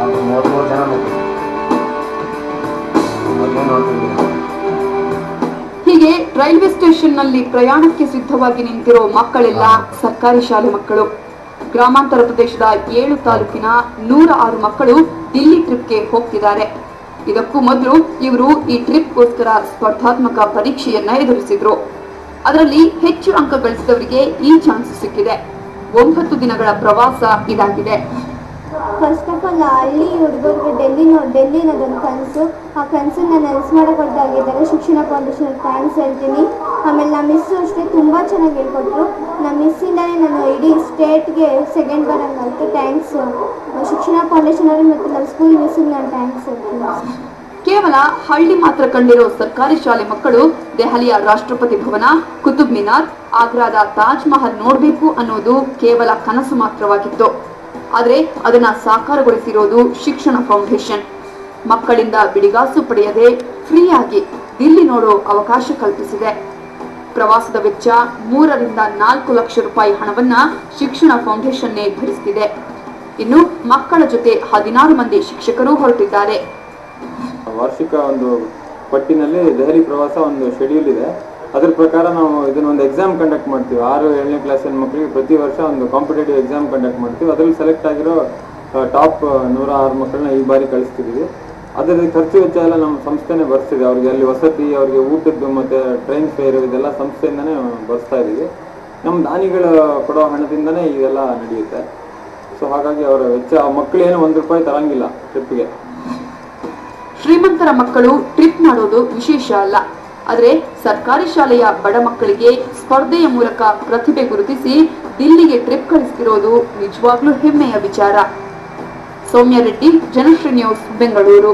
33 ಜನ ಹೀಗೆ railway station ನಲ್ಲಿ ಪ್ರಯಾಣಕ್ಕೆ ಸಿದ್ಧವಾಗಿ ನಿಂತಿರೋ ಮಕ್ಕಳೆಲ್ಲ ಸರ್ಕಾರಿ ಶಾಲೆ ಮಕ್ಕಳು. ಗ್ರಾಮಾಂತರ ಪ್ರದೇಶದ 7 ತಾಲೂಕಿನ 106 ಮಕ್ಕಳು ದಿಲ್ಲಿ ಟ್ರಿಪ್ಗೆ ಹೋಗ್ತಿದ್ದಾರೆ. ಇದಕ್ಕೂ ಮೊದಲು ಇವರು ಈ ಟ್ರಿಪ್ಗೋಸ್ಕರ ಸ್ಪರ್ಧಾತ್ಮಕ ಪರೀಕ್ಷೆಯನ್ನ ಎದುರಿಸಿದ್ರು. ಅದರಲ್ಲಿ ಹೆಚ್ಚು ಅಂಕ ಗಳಿಸಿದವರಿಗೆ ಈ ಚಾನ್ಸ್ ಸಿಕ್ಕಿದೆ. 9 ದಿನಗಳ ಪ್ರವಾಸ ಇದಾಗಿದೆ. ಫಸ್ಟ್ ಆಫ್ ಆಲ್ ಹಳ್ಳಿ ಹುಡುಗರಿಗೆ ಡೆಲ್ಲಿ ಅನ್ನೋದೊಂದು ಕನಸು. ಆ ಕನಸನ್ನ ನೆನಸು ಮಾಡೋಕ್ಕಾಗಿದ್ದಾರೆ ಶಿಕ್ಷಣ ಫೌಂಡೇಶನ್ ಥ್ಯಾಂಕ್ಸ್ ಹೇಳ್ತೀನಿ. ಆಮೇಲೆ ನಮ್ಮ ಮಿಸ್ಸು ಅಷ್ಟೇ ತುಂಬ ಚೆನ್ನಾಗಿ ಹೇಳ್ಕೊಟ್ರು. ನಮ್ಮ ಮಿಸ್ಸಿಂದನೇ ನಾನು ಇಡೀ ಸ್ಟೇಟ್ಗೆ ಸೆಕೆಂಡ್ ಬರೋಂಗಾಯ್ತು. ಥ್ಯಾಂಕ್ಸ್ ಶಿಕ್ಷಣ ಫೌಂಡೇಶನ್ ಅವ್ರಿಗೆ ಮತ್ತು ನಮ್ಮ ಸ್ಕೂಲ್ ಮಿಸ್ಸಿಗೆ ನಾನು ಥ್ಯಾಂಕ್ಸ್ ಹೇಳ್ತೀನಿ. ಕೇವಲ ಹಳ್ಳಿ ಮಾತ್ರ ಕಂಡಿರೋ ಸರ್ಕಾರಿ ಶಾಲೆ ಮಕ್ಕಳು ದೆಹಲಿಯ ರಾಷ್ಟ್ರಪತಿ ಭವನ, ಕುತುಬ್ ಮಿನಾರ್, ಆಗ್ರಾದ ತಾಜ್ ಮಹಲ್ ನೋಡಬೇಕು ಅನ್ನೋದು ಕೇವಲ ಕನಸು ಮಾತ್ರವಾಗಿತ್ತು. ಆದರೆ ಅದನ್ನ ಸಾಕಾರಗೊಳಿಸಿರೋದು ಶಿಕ್ಷಣ ಫೌಂಡೇಶನ್. ಮಕ್ಕಳಿಂದ ಬಿಡಿಗಾಸು ಪಡೆಯದೆ ಫ್ರೀಯಾಗಿ ದಿಲ್ಲಿ ನೋಡೋ ಅವಕಾಶ ಕಲ್ಪಿಸಿದೆ. ಪ್ರವಾಸದ ವೆಚ್ಚ 3 ರಿಂದ 4 ಲಕ್ಷ ರೂಪಾಯಿ ಹಣವನ್ನ ಶಿಕ್ಷಣ ಫೌಂಡೇಶನ್ನೇ ಭರಿಸುತ್ತಿದೆ. ಇನ್ನು ಮಕ್ಕಳ ಜೊತೆ 16 ಮಂದಿ ಶಿಕ್ಷಕರು ಹೊರಟಿದ್ದಾರೆ. ವಾರ್ಷಿಕ ಒಂದು ಪಟ್ಟಿನಲ್ಲಿ ದೆಹಲಿ ಪ್ರವಾಸ ಒಂದು ಶೆಡ್ಯೂಲ್ ಇದೆ. ಅದ್ರ ಪ್ರಕಾರ ನಾವು ಇದನ್ನ ಒಂದು ಎಕ್ಸಾಮ್ ಕಂಡಕ್ಟ್ ಮಾಡ್ತೀವಿ. 6-7ನೇ ಕ್ಲಾಸಿನ ಮಕ್ಕಳಿಗೆ ಪ್ರತಿ ವರ್ಷ ಒಂದು ಕಾಂಪಿಟೇಟಿವ್ ಎಕ್ಸಾಮ್ ಕಂಡಕ್ಟ್ ಮಾಡ್ತೀವಿ. ಅದರಲ್ಲಿ ಸೆಲೆಕ್ಟ್ ಆಗಿರೋ ಟಾಪ್ 106 ಮಕ್ಕಳನ್ನ ಈ ಬಾರಿ ಕಳಿಸ್ತಿದ್ದೀವಿ. ಅದರ ಖರ್ಚು ವೆಚ್ಚ ಎಲ್ಲ ನಮ್ಮ ಸಂಸ್ಥೆನೇ ಬರ್ತಿದೆ. ಅವ್ರಿಗೆ ಅಲ್ಲಿ ವಸತಿ, ಅವ್ರಿಗೆ ಊಟದ್ದು ಮತ್ತು ಟ್ರೈನ್ ಫೇರ್ ಇದೆಲ್ಲ ಸಂಸ್ಥೆಯಿಂದನೇ ಬರ್ಸ್ತಾ ಇದ್ದೀವಿ. ನಮ್ಮ ದಾನಿಗಳು ಕೊಡೋ ಹಣದಿಂದನೇ ಇದೆಲ್ಲ ನಡೆಯುತ್ತೆ. ಸೊ ಹಾಗಾಗಿ ಅವರ ವೆಚ್ಚ ಮಕ್ಕಳೇನು 1 ರೂಪಾಯಿ ತರಂಗಿಲ್ಲ ಟ್ರಿಪ್ಗೆ. ಶ್ರೀಮಂತರ ಮಕ್ಕಳು ಟ್ರಿಪ್ ಮಾಡೋದು ವಿಶೇಷ ಅಲ್ಲ. ಆದರೆ ಸರ್ಕಾರಿ ಶಾಲೆಯ ಬಡ ಮಕ್ಕಳಿಗೆ ಸ್ಪರ್ಧೆಯ ಮೂಲಕ ಪ್ರತಿಭೆ ಗುರುತಿಸಿ ದಿಲ್ಲಿಗೆ ಟ್ರಿಪ್ ಕಳಿಸ್ತಿರೋದು ನಿಜವಾಗ್ಲೂ ಹೆಮ್ಮೆಯ ವಿಚಾರ. ಸೌಮ್ಯ ರೆಡ್ಡಿ, ಜನಶ್ರೀ ನ್ಯೂಸ್, ಬೆಂಗಳೂರು.